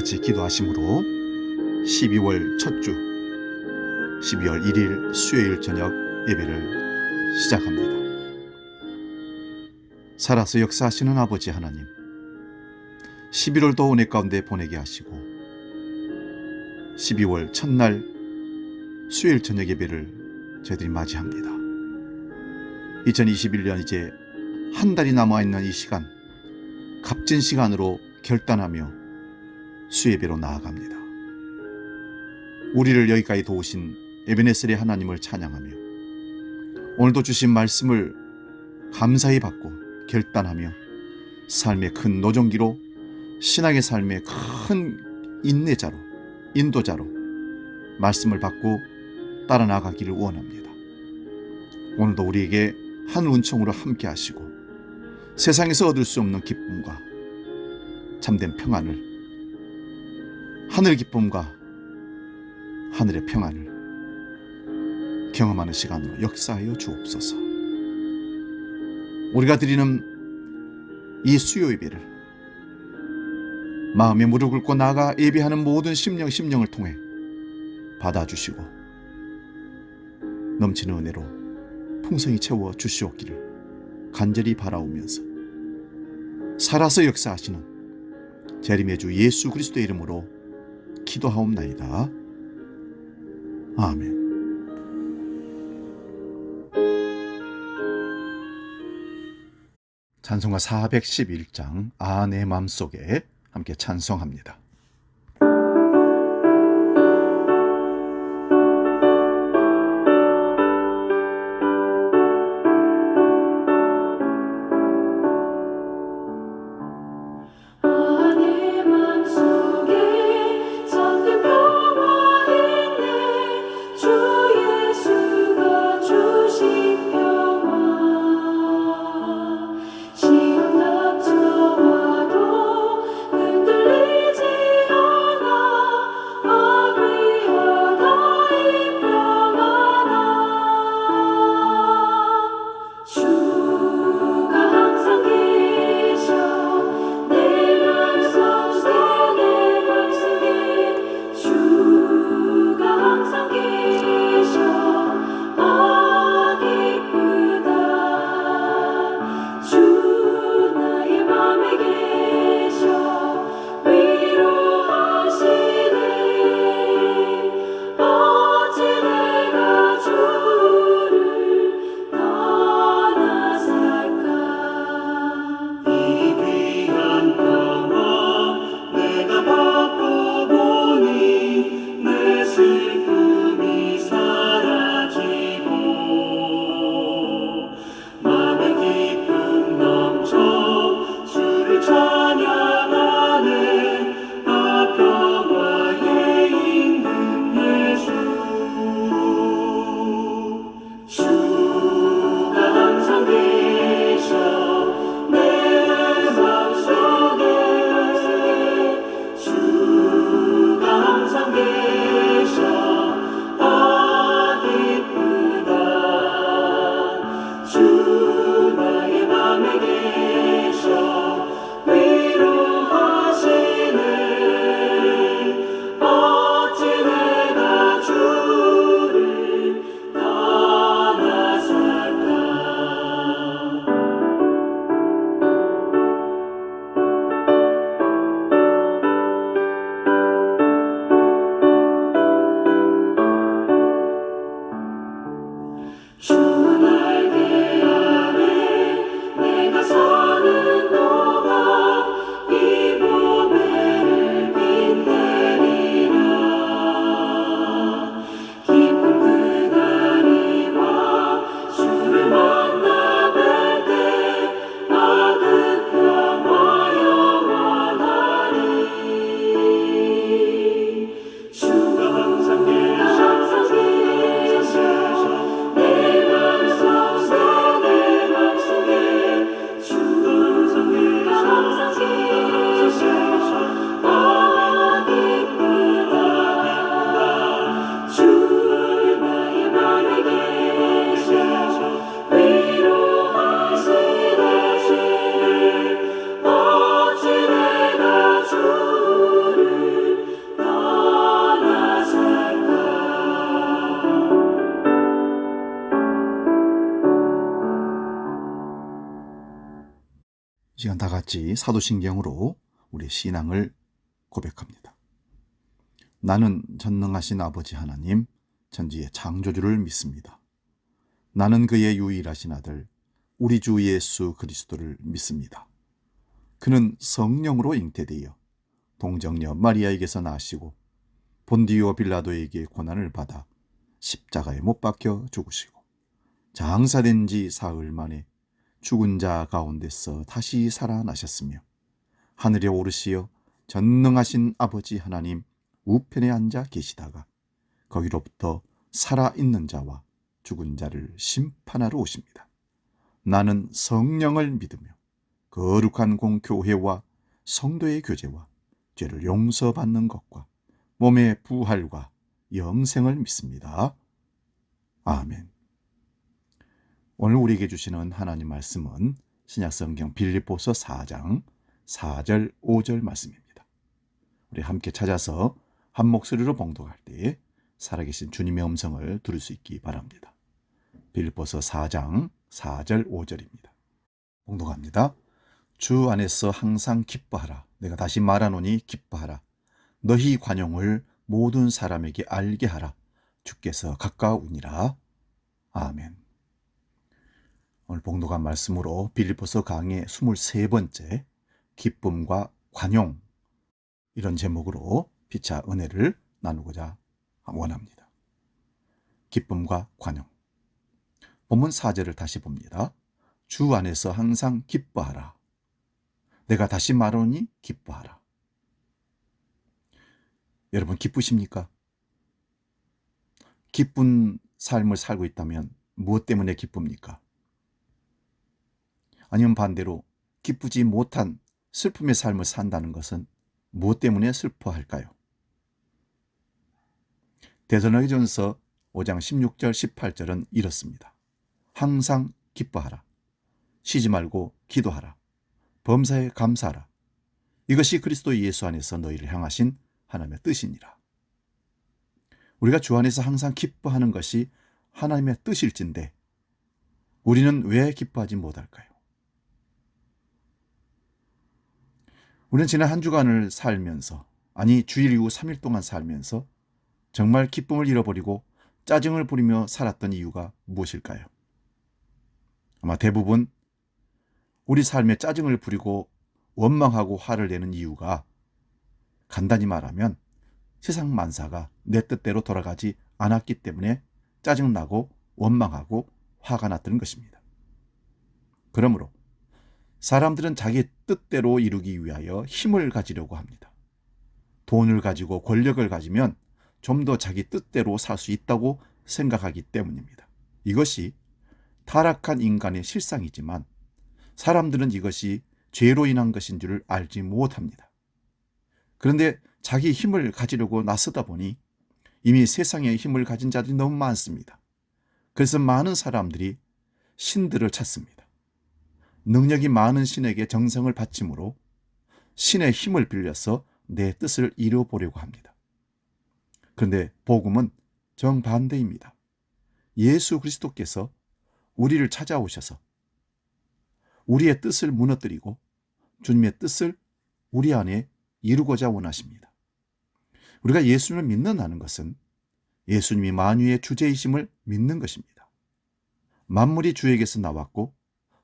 같이 기도하심으로 12월 첫 주 12월 1일 수요일 저녁 예배를 시작합니다. 살아서 역사하시는 아버지 하나님, 11월도 은혜 가운데 보내게 하시고 12월 첫날 수요일 저녁 예배를 저희들이 맞이합니다. 2021년 이제 한 달이 남아있는 이 시간, 값진 시간으로 결단하며 수예배로 나아갑니다. 우리를 여기까지 도우신 에베네셀의 하나님을 찬양하며 오늘도 주신 말씀을 감사히 받고 결단하며 삶의 큰 노정기로, 신앙의 삶의 큰 인내자로, 인도자로 말씀을 받고 따라 나가기를 원합니다. 오늘도 우리에게 한 은총으로 함께 하시고 세상에서 얻을 수 없는 기쁨과 참된 평안을, 하늘 기쁨과 하늘의 평안을 경험하는 시간으로 역사하여 주옵소서. 우리가 드리는 이 수요 예배를 마음에 무릎 꿇고 나아가 예배하는 모든 심령을 통해 받아주시고 넘치는 은혜로 풍성히 채워 주시옵기를 간절히 바라오면서 살아서 역사하시는 재림의 주 예수 그리스도의 이름으로 기도하옵나이다. 아멘. 찬송가 411장 내 맘속에 함께 찬송합니다. 시험 닥쳐와도 흔들리지 다 같이 사도신경으로 우리 신앙을 고백합니다. 나는 전능하신 아버지 하나님, 천지의 창조주를 믿습니다. 나는 그의 유일하신 아들, 우리 주 예수 그리스도를 믿습니다. 그는 성령으로 잉태되어 동정녀 마리아에게서 나시고 본디오 빌라도에게 고난을 받아 십자가에 못 박혀 죽으시고 장사된 지 사흘 만에 죽은 자 가운데서 다시 살아나셨으며 하늘에 오르시어 전능하신 아버지 하나님 우편에 앉아 계시다가 거기로부터 살아있는 자와 죽은 자를 심판하러 오십니다. 나는 성령을 믿으며 거룩한 공교회와 성도의 교제와 죄를 용서받는 것과 몸의 부활과 영생을 믿습니다. 아멘. 오늘 우리에게 주시는 하나님 말씀은 신약성경 빌립보서 4장 4절 5절 말씀입니다. 우리 함께 찾아서 한 목소리로 봉독할 때 살아계신 주님의 음성을 들을 수 있기 바랍니다. 빌립보서 4장 4절 5절입니다. 봉독합니다. 주 안에서 항상 기뻐하라. 내가 다시 말하노니 기뻐하라. 너희 관용을 모든 사람에게 알게 하라. 주께서 가까우니라. 아멘. 오늘 봉독한 말씀으로 빌립보서 강의 23번째 기쁨과 관용, 이런 제목으로 피차 은혜를 나누고자 원합니다. 기쁨과 관용. 본문 4절을 다시 봅니다. 주 안에서 항상 기뻐하라. 내가 다시 말하노니 기뻐하라. 여러분 기쁘십니까? 기쁜 삶을 살고 있다면 무엇 때문에 기쁩니까? 아니면 반대로 기쁘지 못한 슬픔의 삶을 산다는 것은 무엇 때문에 슬퍼할까요? 데살로니가전서 5장 16절 18절은 이렇습니다. 항상 기뻐하라. 쉬지 말고 기도하라. 범사에 감사하라. 이것이 그리스도 예수 안에서 너희를 향하신 하나님의 뜻이니라. 우리가 주 안에서 항상 기뻐하는 것이 하나님의 뜻일진데 우리는 왜 기뻐하지 못할까요? 우리는 지난 한 주간을 살면서, 아니 주일 이후 3일 동안 살면서 정말 기쁨을 잃어버리고 짜증을 부리며 살았던 이유가 무엇일까요? 아마 대부분 우리 삶에 짜증을 부리고 원망하고 화를 내는 이유가 간단히 말하면 세상 만사가 내 뜻대로 돌아가지 않았기 때문에 짜증나고 원망하고 화가 났던 것입니다. 그러므로 사람들은 자기 뜻대로 이루기 위하여 힘을 가지려고 합니다. 돈을 가지고 권력을 가지면 좀 더 자기 뜻대로 살 수 있다고 생각하기 때문입니다. 이것이 타락한 인간의 실상이지만 사람들은 이것이 죄로 인한 것인 줄 알지 못합니다. 그런데 자기 힘을 가지려고 나서다 보니 이미 세상에 힘을 가진 자들이 너무 많습니다. 그래서 많은 사람들이 신들을 찾습니다. 능력이 많은 신에게 정성을 바치므로 신의 힘을 빌려서 내 뜻을 이루어보려고 합니다. 그런데 복음은 정반대입니다. 예수 그리스도께서 우리를 찾아오셔서 우리의 뜻을 무너뜨리고 주님의 뜻을 우리 안에 이루고자 원하십니다. 우리가 예수님을 믿는다는 것은 예수님이 만유의 주제이심을 믿는 것입니다. 만물이 주에게서 나왔고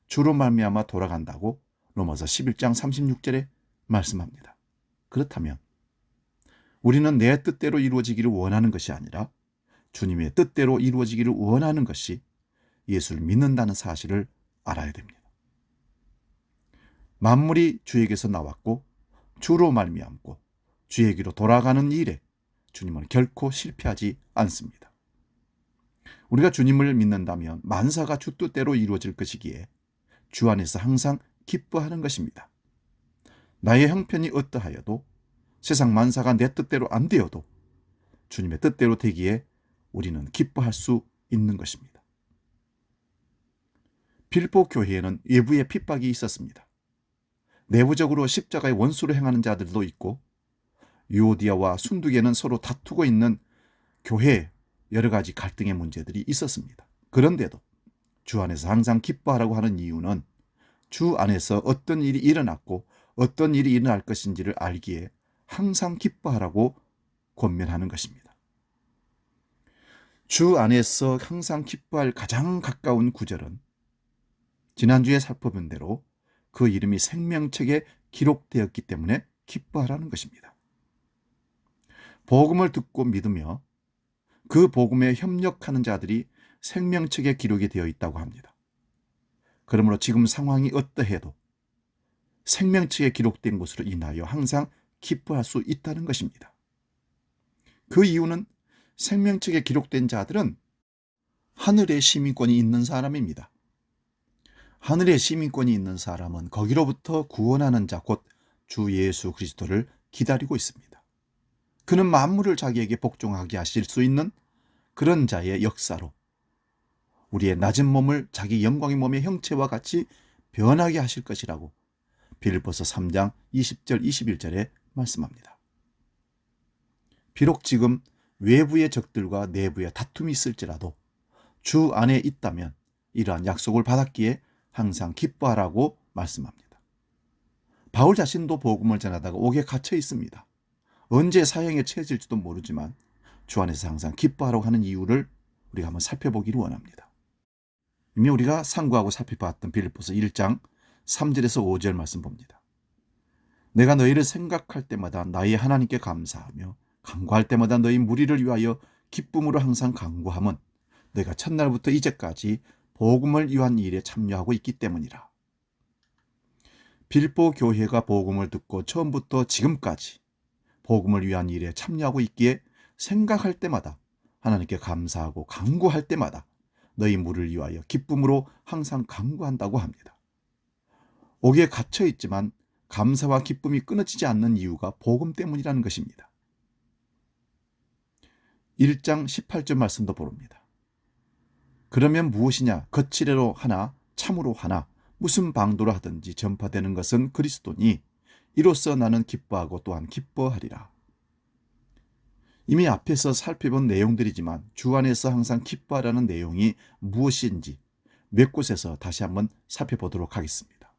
주로 말미암아 돌아간다고 로마서 11장 36절에 말씀합니다. 그렇다면 우리는 내 뜻대로 이루어지기를 원하는 것이 아니라 주님의 뜻대로 이루어지기를 원하는 것이 예수를 믿는다는 사실을 알아야 됩니다. 만물이 주에게서 나왔고 주로 말미암고 주에게로 돌아가는 일에 주님은 결코 실패하지 않습니다. 우리가 주님을 믿는다면 만사가 주 뜻대로 이루어질 것이기에 주 안에서 항상 기뻐하는 것입니다. 나의 형편이 어떠하여도 세상 만사가 내 뜻대로 안 되어도 주님의 뜻대로 되기에 우리는 기뻐할 수 있는 것입니다. 빌립보 교회에는 외부의 핍박이 있었습니다. 내부적으로 십자가의 원수로 행하는 자들도 있고 유오디아와 순두계는 서로 다투고 있는 교회에 여러 가지 갈등의 문제들이 있었습니다. 그런데도 주 안에서 항상 기뻐하라고 하는 이유는 주 안에서 어떤 일이 일어났고 어떤 일이 일어날 것인지를 알기에 항상 기뻐하라고 권면하는 것입니다. 주 안에서 항상 기뻐할 가장 가까운 구절은 지난주에 살펴본 대로 그 이름이 생명책에 기록되었기 때문에 기뻐하라는 것입니다. 복음을 듣고 믿으며 그 복음에 협력하는 자들이 생명책에 기록이 되어 있다고 합니다. 그러므로 지금 상황이 어떠해도 생명책에 기록된 것으로 인하여 항상 기뻐할 수 있다는 것입니다. 그 이유는 생명책에 기록된 자들은 하늘의 시민권이 있는 사람입니다. 하늘의 시민권이 있는 사람은 거기로부터 구원하는 자, 곧 주 예수 그리스도를 기다리고 있습니다. 그는 만물을 자기에게 복종하게 하실 수 있는 그런 자의 역사로 우리의 낮은 몸을 자기 영광의 몸의 형체와 같이 변하게 하실 것이라고 빌립보서 3장 20절 21절에 말씀합니다. 비록 지금 외부의 적들과 내부의 다툼이 있을지라도 주 안에 있다면 이러한 약속을 받았기에 항상 기뻐하라고 말씀합니다. 바울 자신도 복음을 전하다가 옥에 갇혀 있습니다. 언제 사형에 처해질지도 모르지만 주 안에서 항상 기뻐하라고 하는 이유를 우리가 한번 살펴보기를 원합니다. 이미 우리가 상고하고 살펴봤던 빌립보서 1장 3절에서 5절 말씀 봅니다. 내가 너희를 생각할 때마다 나의 하나님께 감사하며 간구할 때마다 너희 무리를 위하여 기쁨으로 항상 간구함은 내가 첫날부터 이제까지 복음을 위한 일에 참여하고 있기 때문이라. 빌립보 교회가 복음을 듣고 처음부터 지금까지 복음을 위한 일에 참여하고 있기에 생각할 때마다 하나님께 감사하고 간구할 때마다 너희 무리를 위하여 기쁨으로 항상 간구한다고 합니다. 옥에 갇혀 있지만 감사와 기쁨이 끊어지지 않는 이유가 복음 때문이라는 것입니다. 1장 18절 말씀도 보릅니다. 그러면 무엇이냐? 거칠애로 하나 참으로 하나 무슨 방도로 하든지 전파되는 것은 그리스도니 이로써 나는 기뻐하고 또한 기뻐하리라. 이미 앞에서 살펴본 내용들이지만 주 안에서 항상 기뻐하라는 내용이 무엇인지 몇 곳에서 다시 한번 살펴보도록 하겠습니다.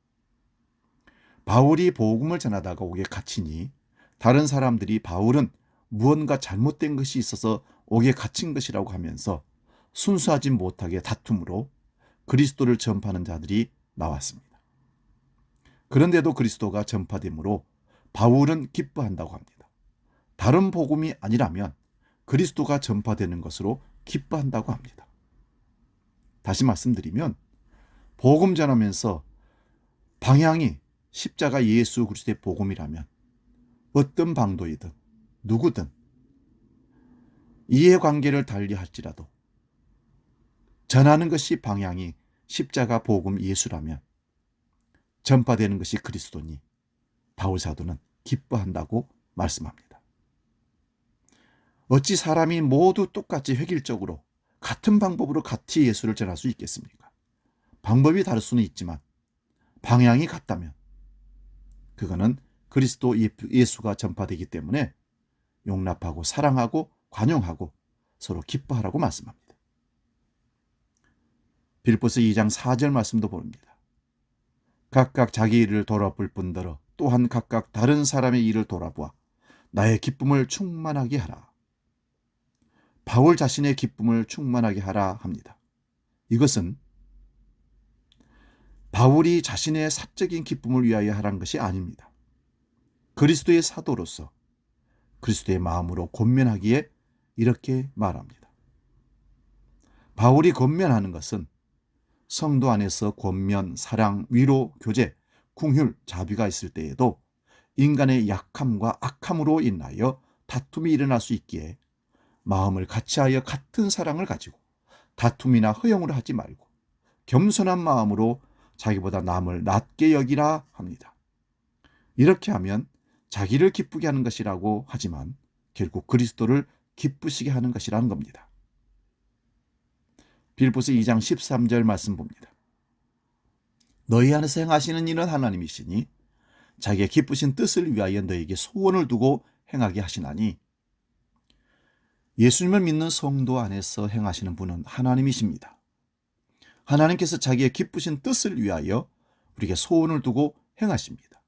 바울이 복음을 전하다가 옥에 갇히니 다른 사람들이 바울은 무언가 잘못된 것이 있어서 옥에 갇힌 것이라고 하면서 순수하지 못하게 다툼으로 그리스도를 전파하는 자들이 나왔습니다. 그런데도 그리스도가 전파되므로 바울은 기뻐한다고 합니다. 다른 복음이 아니라면 그리스도가 전파되는 것으로 기뻐한다고 합니다. 다시 말씀드리면 복음 전하면서 방향이 십자가 예수 그리스도의 복음이라면 어떤 방도이든 누구든 이해관계를 달리할지라도 전하는 것이 방향이 십자가 복음 예수라면 전파되는 것이 그리스도니 바울 사도는 기뻐한다고 말씀합니다. 어찌 사람이 모두 똑같이 획일적으로 같은 방법으로 같이 예수를 전할 수 있겠습니까? 방법이 다를 수는 있지만 방향이 같다면 그거는 그리스도 예수가 전파되기 때문에 용납하고 사랑하고 관용하고 서로 기뻐하라고 말씀합니다. 빌립보서 2장 4절 말씀도 봅니다. 각각 자기 일을 돌아볼 뿐더러 또한 각각 다른 사람의 일을 돌아보아 나의 기쁨을 충만하게 하라. 바울 자신의 기쁨을 충만하게 하라 합니다. 이것은 바울이 자신의 사적인 기쁨을 위하여 하라는 것이 아닙니다. 그리스도의 사도로서 그리스도의 마음으로 권면하기에 이렇게 말합니다. 바울이 권면하는 것은 성도 안에서 권면, 사랑, 위로, 교제, 궁휼, 자비가 있을 때에도 인간의 약함과 악함으로 인하여 다툼이 일어날 수 있기에 마음을 같이하여 같은 사랑을 가지고 다툼이나 허용을 하지 말고 겸손한 마음으로 자기보다 남을 낮게 여기라 합니다. 이렇게 하면 자기를 기쁘게 하는 것이라고 하지만 결국 그리스도를 기쁘시게 하는 것이라는 겁니다. 빌립보서 2장 13절 말씀 봅니다. 너희 안에서 행하시는 이는 하나님이시니 자기의 기쁘신 뜻을 위하여 너희에게 소원을 두고 행하게 하시나니 예수님을 믿는 성도 안에서 행하시는 분은 하나님이십니다. 하나님께서 자기의 기쁘신 뜻을 위하여 우리에게 소원을 두고 행하십니다.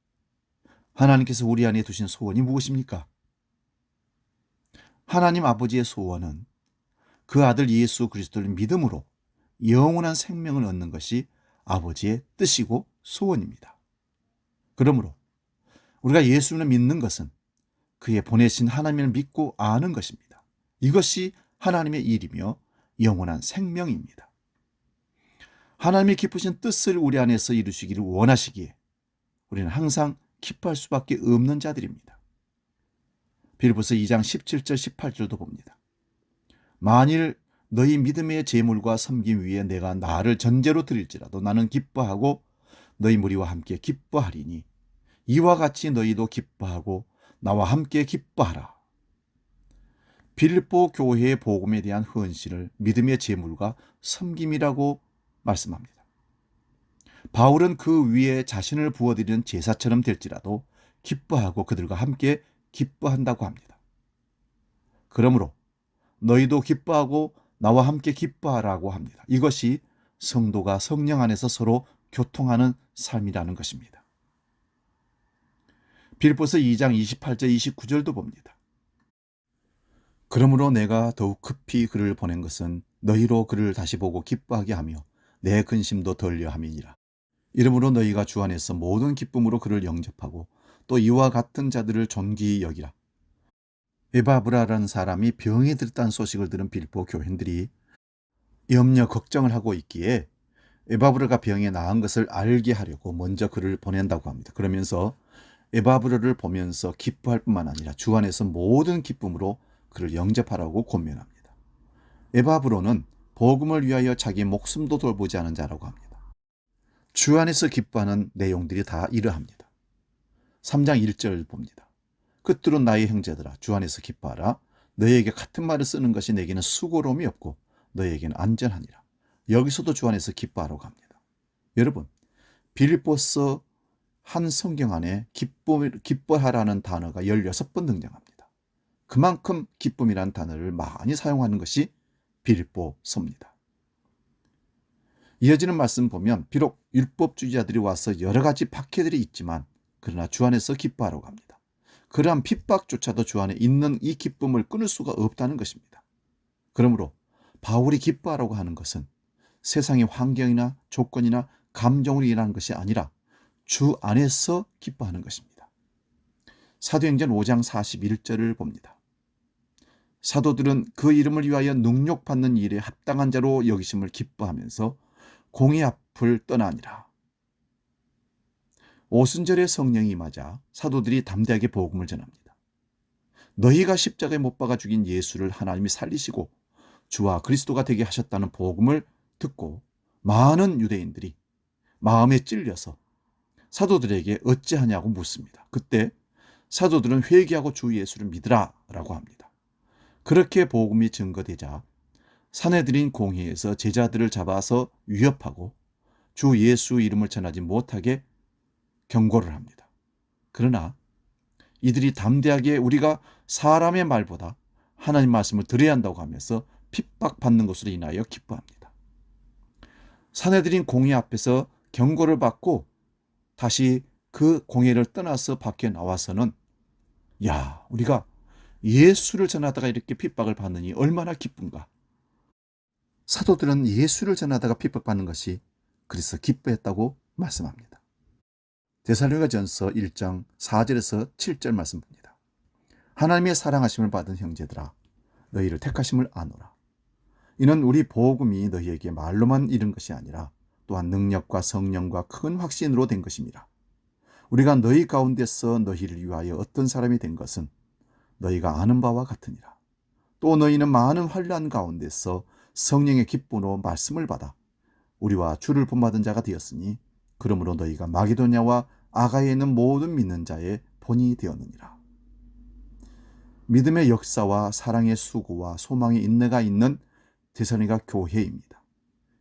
하나님께서 우리 안에 두신 소원이 무엇입니까? 하나님 아버지의 소원은 그 아들 예수 그리스도를 믿음으로 영원한 생명을 얻는 것이 아버지의 뜻이고 소원입니다. 그러므로 우리가 예수를 믿는 것은 그의 보내신 하나님을 믿고 아는 것입니다. 이것이 하나님의 일이며 영원한 생명입니다. 하나님이 기쁘신 뜻을 우리 안에서 이루시기를 원하시기에 우리는 항상 기뻐할 수밖에 없는 자들입니다. 빌립보서 2장 17절 18절도 봅니다. 만일 너희 믿음의 제물과 섬김 위에 내가 나를 전제로 드릴지라도 나는 기뻐하고 너희 무리와 함께 기뻐하리니 이와 같이 너희도 기뻐하고 나와 함께 기뻐하라. 빌립보 교회의 복음에 대한 헌신을 믿음의 제물과 섬김이라고 말씀합니다. 바울은 그 위에 자신을 부어드리는 제사처럼 될지라도 기뻐하고 그들과 함께 기뻐한다고 합니다. 그러므로 너희도 기뻐하고 나와 함께 기뻐하라고 합니다. 이것이 성도가 성령 안에서 서로 교통하는 삶이라는 것입니다. 빌립보서 2장 28절 29절도 봅니다. 그러므로 내가 더욱 급히 그를 보낸 것은 너희로 그를 다시 보고 기뻐하게 하며 내 근심도 덜려 함이니라. 이러므로 너희가 주 안에서 모든 기쁨으로 그를 영접하고 또 이와 같은 자들을 존귀히 여기라. 에바브라라는 사람이 병이 들었다는 소식을 들은 빌립보 교인들이 염려 걱정을 하고 있기에 에바브라가 병에 나은 것을 알게 하려고 먼저 그를 보낸다고 합니다. 그러면서 에바브라를 보면서 기뻐할 뿐만 아니라 주 안에서 모든 기쁨으로 그를 영접하라고 권면합니다. 에바브로는 복음을 위하여 자기 목숨도 돌보지 않은 자라고 합니다. 주 안에서 기뻐하는 내용들이 다 이러합니다. 3장 1절 봅니다. 끝으로 나의 형제들아 주 안에서 기뻐하라. 너희에게 같은 말을 쓰는 것이 내게는 수고로움이 없고 너희에게는 안전하니라. 여기서도 주 안에서 기뻐하라고 합니다. 여러분, 빌립보서 한 성경 안에 기뻐하라는 단어가 16번 등장합니다. 그만큼 기쁨이라는 단어를 많이 사용하는 것이 빌립보서입니다. 이어지는 말씀 보면 비록 율법주의자들이 와서 여러 가지 박해들이 있지만 그러나 주 안에서 기뻐하라고 합니다. 그러한 핍박조차도 주 안에 있는 이 기쁨을 끊을 수가 없다는 것입니다. 그러므로 바울이 기뻐하라고 하는 것은 세상의 환경이나 조건이나 감정으로 일하는 것이 아니라 주 안에서 기뻐하는 것입니다. 사도행전 5장 41절을 봅니다. 사도들은 그 이름을 위하여 능욕받는 일에 합당한 자로 여기심을 기뻐하면서 공의 앞을 떠나니라. 오순절에 성령이 임하자 사도들이 담대하게 복음을 전합니다. 너희가 십자가에 못 박아 죽인 예수를 하나님이 살리시고 주와 그리스도가 되게 하셨다는 복음을 듣고 많은 유대인들이 마음에 찔려서 사도들에게 어찌하냐고 묻습니다. 그때 사도들은 회개하고 주 예수를 믿으라 라고 합니다. 그렇게 복음이 증거되자 산헤드린 공회에서 제자들을 잡아서 위협하고 주 예수 이름을 전하지 못하게 경고를 합니다. 그러나 이들이 담대하게 우리가 사람의 말보다 하나님 말씀을 들어야 한다고 하면서 핍박받는 것으로 인하여 기뻐합니다. 산헤드린 공회 앞에서 경고를 받고 다시 그 공회를 떠나서 밖에 나와서는 우리가 예수를 전하다가 이렇게 핍박을 받느니 얼마나 기쁜가. 사도들은 예수를 전하다가 핍박받는 것이 그래서 기뻐했다고 말씀합니다. 데살로니가전서 1장 4절에서 7절 말씀 봅니다. 하나님의 사랑하심을 받은 형제들아 너희를 택하심을 아노라. 이는 우리 복음이 너희에게 말로만 이른 것이 아니라 또한 능력과 성령과 큰 확신으로 된 것입니다. 우리가 너희 가운데서 너희를 위하여 어떤 사람이 된 것은 너희가 아는 바와 같으니라. 또 너희는 많은 환난 가운데서 성령의 기쁨으로 말씀을 받아 우리와 주를 본받은 자가 되었으니 그러므로 너희가 마게도냐와 아가야에 있는 모든 믿는 자의 본이 되었느니라. 믿음의 역사와 사랑의 수고와 소망의 인내가 있는 데살로니가 교회입니다.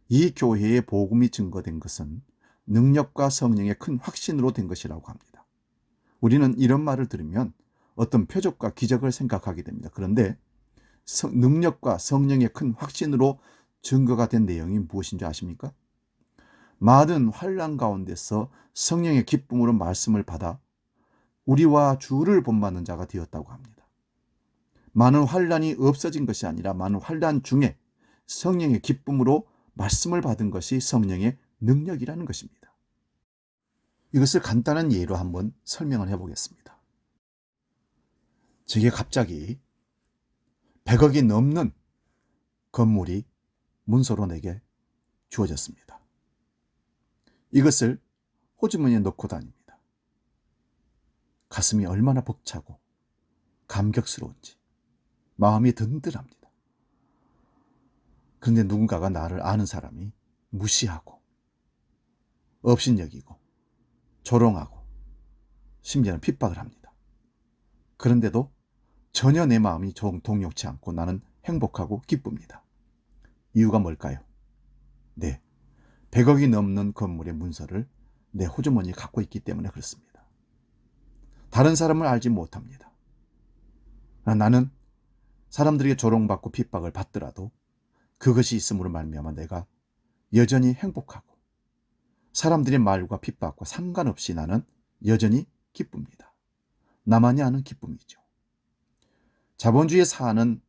이 교회의 복음이 증거된 것은 능력과 성령의 큰 확신으로 된 것이라고 합니다. 우리는 이런 말을 들으면 어떤 표적과 기적을 생각하게 됩니다. 그런데 능력과 성령의 큰 확신으로 증거가 된 내용이 무엇인지 아십니까? 많은 환난 가운데서 성령의 기쁨으로 말씀을 받아 우리와 주를 본받는 자가 되었다고 합니다. 많은 환난이 없어진 것이 아니라 많은 환난 중에 성령의 기쁨으로 말씀을 받은 것이 성령의 능력이라는 것입니다. 이것을 간단한 예로 한번 설명을 해보겠습니다. 제게 갑자기 100억이 넘는 건물이 문서로 내게 주어졌습니다. 이것을 호주머니에 넣고 다닙니다. 가슴이 얼마나 벅차고 감격스러운지 마음이 든든합니다. 그런데 누군가가 나를 아는 사람이 무시하고 업신여기고 조롱하고 심지어는 핍박을 합니다. 그런데도 전혀 내 마음이 동요치 않고 나는 행복하고 기쁩니다. 이유가 뭘까요? 네, 100억이 넘는 건물의 문서를 내 호주머니에 갖고 있기 때문에 그렇습니다. 다른 사람을 알지 못합니다. 나는 사람들에게 조롱받고 핍박을 받더라도 그것이 있음으로 말미암아 내가 여전히 행복하고 사람들의 말과 핍박과 상관없이 나는 여전히 기쁩니다. 나만이 아는 기쁨이죠. 자본주의에 사는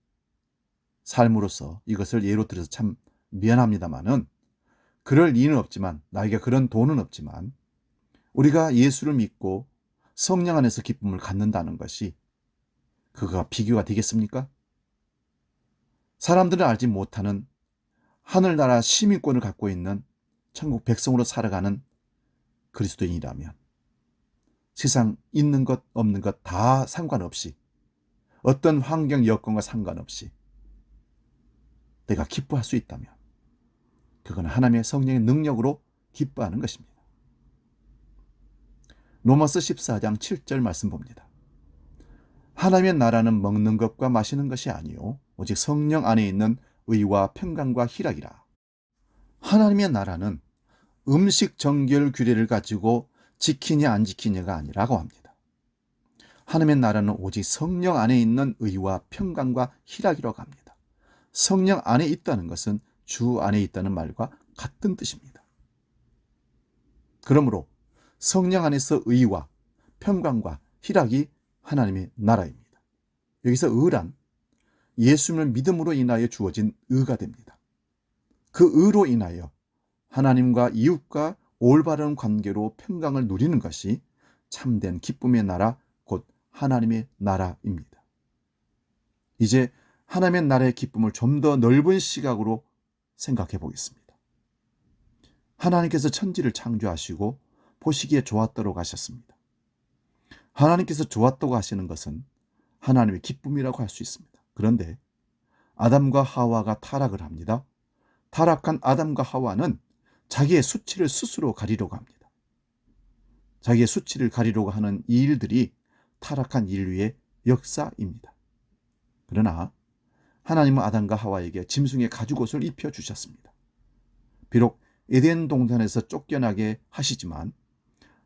삶으로서 이것을 예로 들어서 참 미안합니다만은 그럴 이유는 없지만, 나에게 그런 돈은 없지만 우리가 예수를 믿고 성령 안에서 기쁨을 갖는다는 것이 그거가 비교가 되겠습니까? 사람들은 알지 못하는 하늘나라 시민권을 갖고 있는 천국 백성으로 살아가는 그리스도인이라면 세상 있는 것 없는 것 다 상관없이, 어떤 환경 여건과 상관없이 내가 기뻐할 수 있다면 그건 하나님의 성령의 능력으로 기뻐하는 것입니다. 로마서 14장 7절 말씀 봅니다. 하나님의 나라는 먹는 것과 마시는 것이 아니요 오직 성령 안에 있는 의와 평강과 희락이라. 하나님의 나라는 음식 정결 규례를 가지고 지키냐 안 지키냐가 아니라고 합니다. 하나님의 나라는 오직 성령 안에 있는 의와 평강과 희락이라고 합니다. 성령 안에 있다는 것은 주 안에 있다는 말과 같은 뜻입니다. 그러므로 성령 안에서 의와 평강과 희락이 하나님의 나라입니다. 여기서 의란 예수님을 믿음으로 인하여 주어진 의가 됩니다. 그 의로 인하여 하나님과 이웃과 올바른 관계로 평강을 누리는 것이 참된 기쁨의 나라, 곧 하나님의 나라입니다. 이제 하나님의 나라의 기쁨을 좀 더 넓은 시각으로 생각해 보겠습니다. 하나님께서 천지를 창조하시고 보시기에 좋았다고 하셨습니다. 하나님께서 좋았다고 하시는 것은 하나님의 기쁨이라고 할 수 있습니다. 그런데 아담과 하와가 타락을 합니다. 타락한 아담과 하와는 자기의 수치를 스스로 가리려고 합니다. 자기의 수치를 가리려고 하는 이 일들이 타락한 인류의 역사입니다. 그러나 하나님은 아담과 하와에게 짐승의 가죽옷을 입혀주셨습니다. 비록 에덴 동산에서 쫓겨나게 하시지만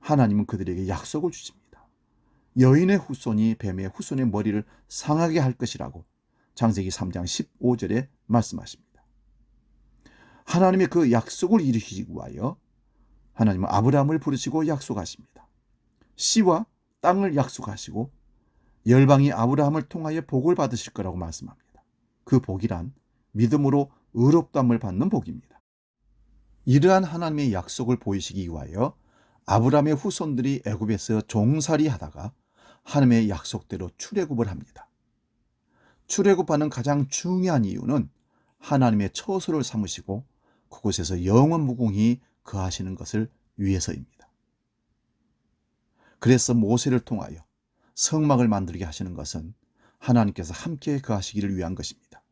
하나님은 그들에게 약속을 주십니다. 여인의 후손이 뱀의 후손의 머리를 상하게 할 것이라고 창세기 3장 15절에 말씀하십니다. 하나님의 그 약속을 이루시기 위하여 하나님은 아브라함을 부르시고 약속하십니다. 씨와 땅을 약속하시고 열방이 아브라함을 통하여 복을 받으실 거라고 말씀합니다. 그 복이란 믿음으로 의롭다함을 받는 복입니다. 이러한 하나님의 약속을 보이시기 위하여 아브라함의 후손들이 애굽에서 종살이 하다가 하나님의 약속대로 출애굽을 합니다. 출애굽하는 가장 중요한 이유는 하나님의 처소를 삼으시고 그곳에서 영원 무궁히 거하시는 것을 위해서입니다. 그래서 모세를 통하여 성막을 만들게 하시는 것은 하나님께서 함께 거하시기를 위한 것입니다.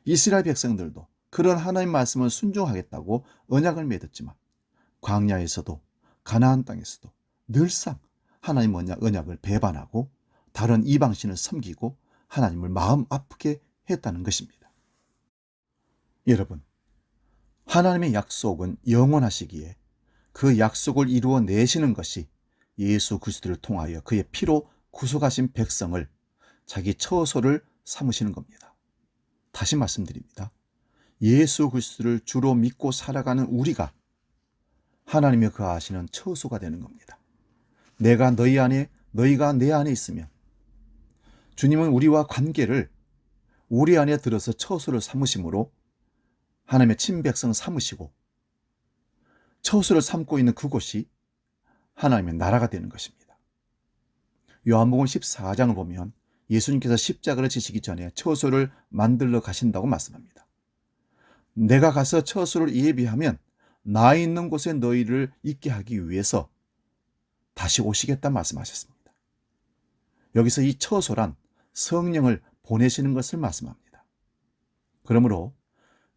이스라엘 백성들도 그런 하나님 말씀을 순종하겠다고 언약을 맺었지만 광야에서도 가나안 땅에서도 늘상 하나님 언약을 배반하고 다른 이방신을 섬기고 하나님을 마음 아프게 했다는 것입니다. 여러분, 하나님의 약속은 영원하시기에 그 약속을 이루어내시는 것이 예수 그리스도를 통하여 그의 피로 구속하신 백성을 자기 처소를 삼으시는 겁니다. 다시 말씀드립니다. 예수 그리스도를 주로 믿고 살아가는 우리가 하나님의 거하시는 처소가 되는 겁니다. 내가 너희 안에, 너희가 내 안에 있으면 주님은 우리와 관계를 우리 안에 들어서 처소를 삼으심으로 하나님의 친백성 삼으시고 처소를 삼고 있는 그곳이 하나님의 나라가 되는 것입니다. 요한복음 14장을 보면 예수님께서 십자가를 지시기 전에 처소를 만들러 가신다고 말씀합니다. 내가 가서 처소를 예비하면 나 있는 곳에 너희를 있게 하기 위해서 다시 오시겠다 말씀하셨습니다. 여기서 이 처소란 성령을 보내시는 것을 말씀합니다. 그러므로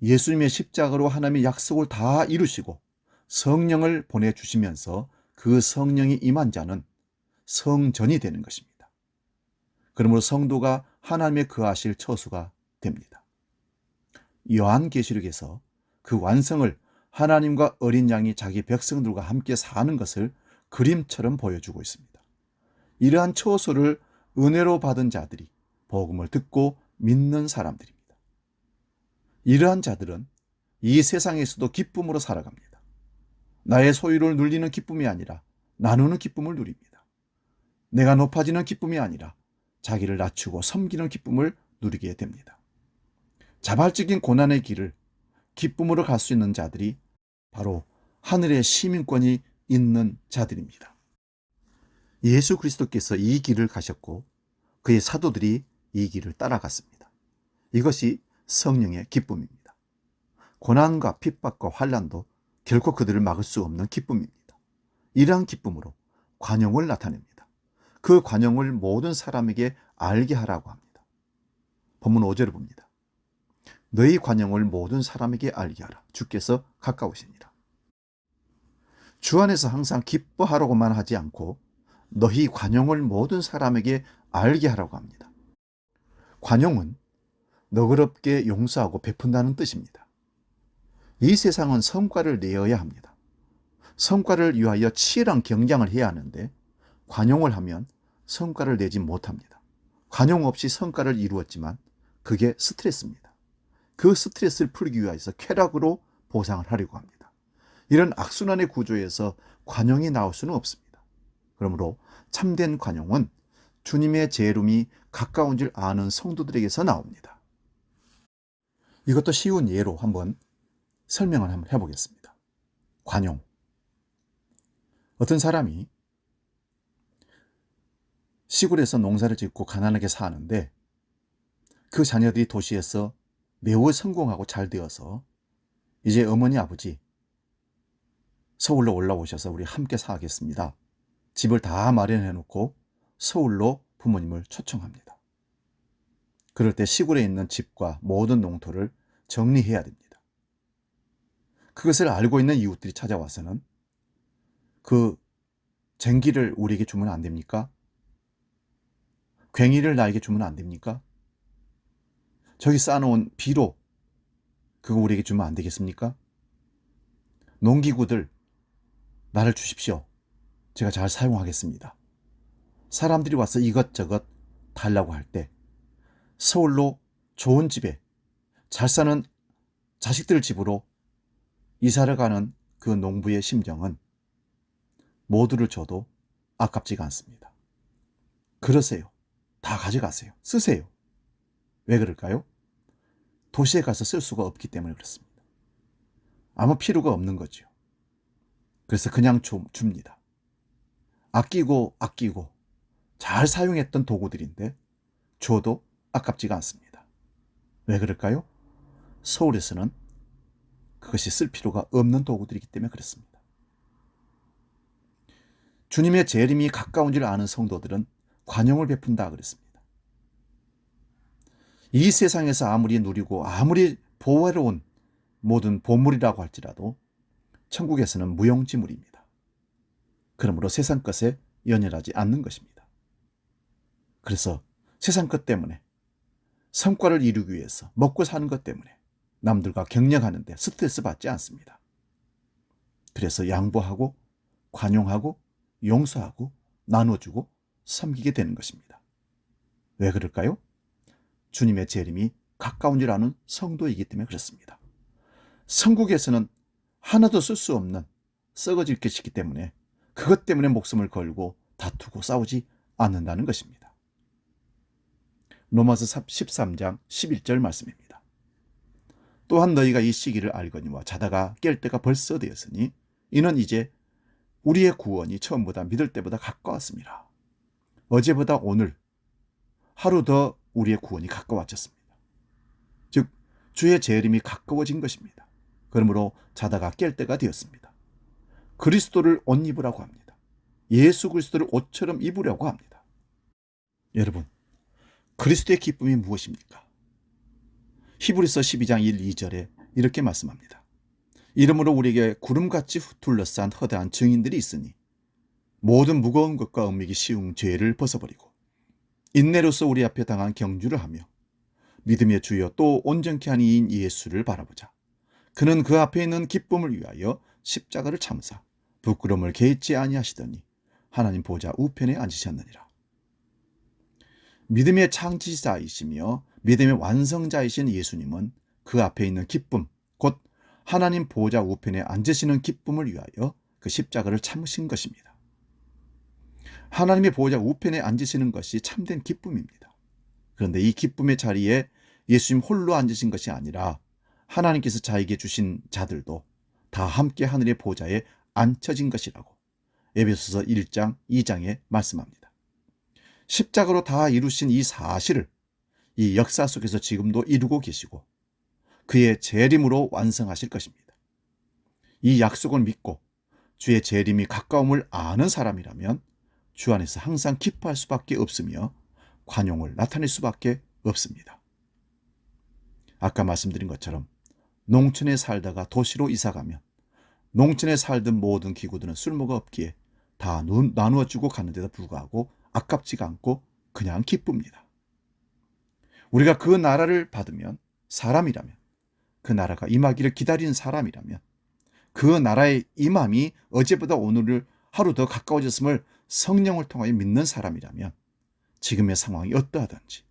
예수님의 십자가로 하나님의 약속을 다 이루시고 성령을 보내주시면서 그 성령이 임한 자는 성전이 되는 것입니다. 그러므로 성도가 하나님의 거하실 처소가 됩니다. 요한계시록에서 그 완성을 하나님과 어린 양이 자기 백성들과 함께 사는 것을 그림처럼 보여주고 있습니다. 이러한 처소를 은혜로 받은 자들이 복음을 듣고 믿는 사람들입니다. 이러한 자들은 이 세상에서도 기쁨으로 살아갑니다. 나의 소유를 누리는 기쁨이 아니라 나누는 기쁨을 누립니다. 내가 높아지는 기쁨이 아니라 자기를 낮추고 섬기는 기쁨을 누리게 됩니다. 자발적인 고난의 길을 기쁨으로 갈 수 있는 자들이 바로 하늘의 시민권이 있는 자들입니다. 예수 그리스도께서 이 길을 가셨고 그의 사도들이 이 길을 따라갔습니다. 이것이 성령의 기쁨입니다. 고난과 핍박과 환난도 결코 그들을 막을 수 없는 기쁨입니다. 이러한 기쁨으로 관용을 나타냅니다. 그 관용을 모든 사람에게 알게 하라고 합니다. 본문 5절을 봅니다. 너희 관용을 모든 사람에게 알게 하라. 주께서 가까우시니라. 주 안에서 항상 기뻐하라고만 하지 않고 너희 관용을 모든 사람에게 알게 하라고 합니다. 관용은 너그럽게 용서하고 베푼다는 뜻입니다. 이 세상은 성과를 내어야 합니다. 성과를 위하여 치열한 경쟁을 해야 하는데 관용을 하면 성과를 내지 못합니다. 관용 없이 성과를 이루었지만 그게 스트레스입니다. 그 스트레스를 풀기 위해서 쾌락으로 보상을 하려고 합니다. 이런 악순환의 구조에서 관용이 나올 수는 없습니다. 그러므로 참된 관용은 주님의 재림이 가까운 줄 아는 성도들에게서 나옵니다. 이것도 쉬운 예로 한번 설명을 한번 해보겠습니다. 관용. 어떤 사람이 시골에서 농사를 짓고 가난하게 사는데 그 자녀들이 도시에서 매우 성공하고 잘 되어서 이제 어머니 아버지 서울로 올라오셔서 우리 함께 살겠습니다. 집을 다 마련해 놓고 서울로 부모님을 초청합니다. 그럴 때 시골에 있는 집과 모든 농토를 정리해야 됩니다. 그것을 알고 있는 이웃들이 찾아와서는 그 쟁기를 우리에게 주면 안 됩니까? 괭이를 나에게 주면 안 됩니까? 저기 쌓아놓은 비료 그거 우리에게 주면 안 되겠습니까? 농기구들 나를 주십시오. 제가 잘 사용하겠습니다. 사람들이 와서 이것저것 달라고 할 때 서울로 좋은 집에 잘 사는 자식들 집으로 이사를 가는 그 농부의 심정은 모두를 줘도 아깝지가 않습니다. 그러세요. 다 가져가세요. 쓰세요. 왜 그럴까요? 도시에 가서 쓸 수가 없기 때문에 그렇습니다. 아무 필요가 없는 거죠. 그래서 그냥 줍니다. 아끼고 잘 사용했던 도구들인데 줘도 아깝지가 않습니다. 왜 그럴까요? 서울에서는 그것이 쓸 필요가 없는 도구들이기 때문에 그렇습니다. 주님의 재림이 가까운 줄 아는 성도들은 관용을 베푼다 그랬습니다. 이 세상에서 아무리 누리고 아무리 보화로운 모든 보물이라고 할지라도 천국에서는 무용지물입니다. 그러므로 세상 것에 연연하지 않는 것입니다. 그래서 세상 것 때문에 성과를 이루기 위해서 먹고 사는 것 때문에 남들과 경쟁하는데 스트레스 받지 않습니다. 그래서 양보하고 관용하고 용서하고 나눠주고 섬기게 되는 것입니다. 왜 그럴까요? 주님의 재림이 가까운 줄 아는 성도이기 때문에 그렇습니다. 천국에서는 하나도 쓸 수 없는 썩어질 것이기 때문에 그것 때문에 목숨을 걸고 다투고 싸우지 않는다는 것입니다. 로마서 13장 11절 말씀입니다. 또한 너희가 이 시기를 알거니와 자다가 깰 때가 벌써 되었으니 이는 이제 우리의 구원이 처음보다 믿을 때보다 가까웠습니다. 어제보다 오늘 하루 더 우리의 구원이 가까워졌습니다. 즉 주의 재림이 가까워진 것입니다. 그러므로 자다가 깰 때가 되었습니다. 그리스도를 옷 입으라고 합니다. 예수 그리스도를 옷처럼 입으려고 합니다. 여러분, 그리스도의 기쁨이 무엇입니까? 히브리서 12장 1, 2절에 이렇게 말씀합니다. 이러므로 우리에게 구름같이 둘러싼 허다한 증인들이 있으니 모든 무거운 것과 은밀히 쉬운 죄를 벗어버리고 인내로서 우리 앞에 당한 경주를 하며 믿음의 주여 또 온전케 하는 이인 예수를 바라보자. 그는 그 앞에 있는 기쁨을 위하여 십자가를 참으사 부끄러움을 개의치 아니하시더니 하나님 보좌 우편에 앉으셨느니라. 믿음의 창시자이시며 믿음의 완성자이신 예수님은 그 앞에 있는 기쁨, 곧 하나님 보좌 우편에 앉으시는 기쁨을 위하여 그 십자가를 참으신 것입니다. 하나님의 보좌 우편에 앉으시는 것이 참된 기쁨입니다. 그런데 이 기쁨의 자리에 예수님 홀로 앉으신 것이 아니라 하나님께서 자에게 주신 자들도 다 함께 하늘의 보좌에 앉혀진 것이라고 에베소서 1장 2장에 말씀합니다. 십자가로 다 이루신 이 사실을 이 역사 속에서 지금도 이루고 계시고 그의 재림으로 완성하실 것입니다. 이 약속을 믿고 주의 재림이 가까움을 아는 사람이라면 주 안에서 항상 기뻐할 수밖에 없으며 관용을 나타낼 수밖에 없습니다. 아까 말씀드린 것처럼 농촌에 살다가 도시로 이사가면 농촌에 살던 모든 기구들은 쓸모가 없기에 다 나누어주고 가는데도 불구하고 아깝지가 않고 그냥 기쁩니다. 우리가 그 나라를 받으면 사람이라면, 그 나라가 임하기를 기다리는 사람이라면, 그 나라의 임함이 어제보다 오늘을 하루 더 가까워졌음을 성령을 통하여 믿는 사람이라면 지금의 상황이 어떠하든지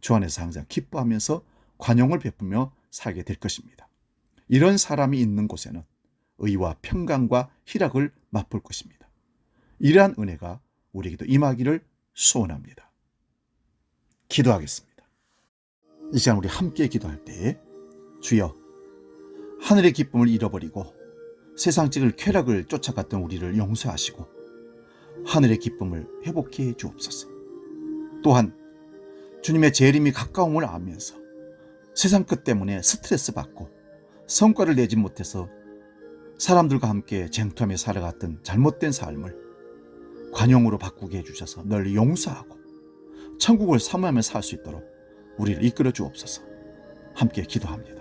주 안에서 항상 기뻐하면서 관용을 베푸며 살게 될 것입니다. 이런 사람이 있는 곳에는 의와 평강과 희락을 맛볼 것입니다. 이러한 은혜가 우리에게도 임하기를 소원합니다. 기도하겠습니다. 이 시간 우리 함께 기도할 때 주여, 하늘의 기쁨을 잃어버리고 세상적인 쾌락을 쫓아갔던 우리를 용서하시고 하늘의 기쁨을 회복해 주옵소서. 또한 주님의 재림이 가까움을 알면서 세상 것 때문에 스트레스 받고 성과를 내지 못해서 사람들과 함께 쟁투하며 살아갔던 잘못된 삶을 관용으로 바꾸게 해주셔서 널리 용서하고 천국을 사모하며 살 수 있도록 우리를 이끌어 주옵소서. 함께 기도합니다.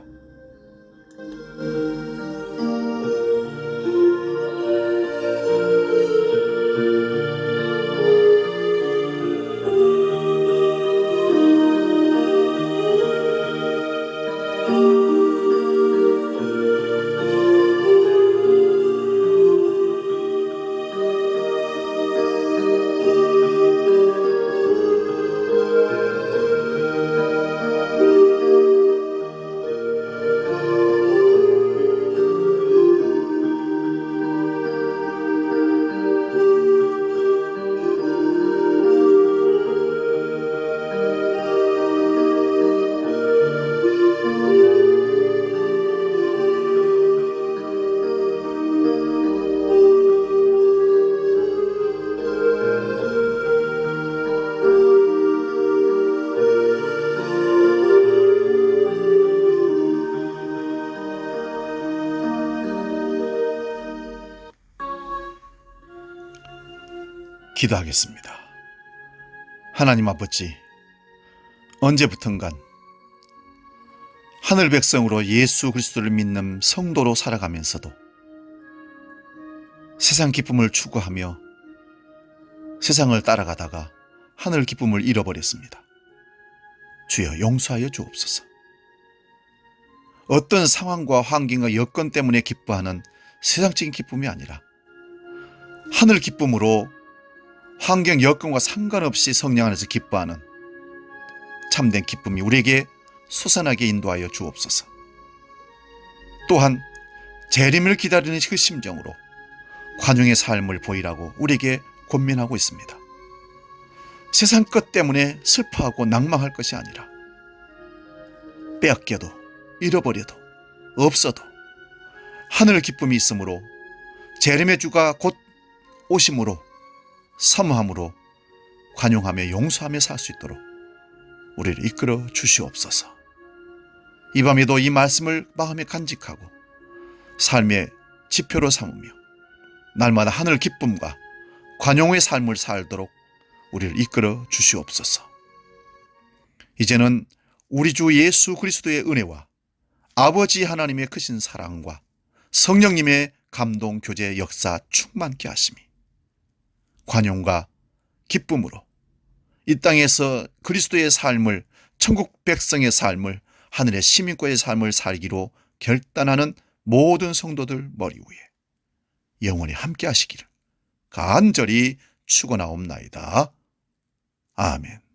기도하겠습니다. 하나님 아버지, 언제부턴간 하늘 백성으로 예수 그리스도를 믿는 성도로 살아가면서도 세상 기쁨을 추구하며 세상을 따라가다가 하늘 기쁨을 잃어버렸습니다. 주여 용서하여 주옵소서. 어떤 상황과 환경과 여건 때문에 기뻐하는 세상적인 기쁨이 아니라 하늘 기쁨으로 환경 여건과 상관없이 성령 안에서 기뻐하는 참된 기쁨이 우리에게 솟아나게 인도하여 주옵소서. 또한 재림을 기다리는 그 심정으로 관용의 삶을 보이라고 우리에게 권면하고 있습니다. 세상 것 때문에 슬퍼하고 낭망할 것이 아니라 빼앗겨도 잃어버려도 없어도 하늘 기쁨이 있으므로 재림의 주가 곧 오심으로 사모함으로 관용하며 용서하며 살 수 있도록 우리를 이끌어 주시옵소서. 이 밤에도 이 말씀을 마음에 간직하고 삶의 지표로 삼으며 날마다 하늘 기쁨과 관용의 삶을 살도록 우리를 이끌어 주시옵소서. 이제는 우리 주 예수 그리스도의 은혜와 아버지 하나님의 크신 사랑과 성령님의 감동 교제 역사 충만케 하심이 관용과 기쁨으로 이 땅에서 그리스도의 삶을, 천국 백성의 삶을, 하늘의 시민권의 삶을 살기로 결단하는 모든 성도들 머리 위에 영원히 함께 하시기를 간절히 축원하옵나이다. 아멘.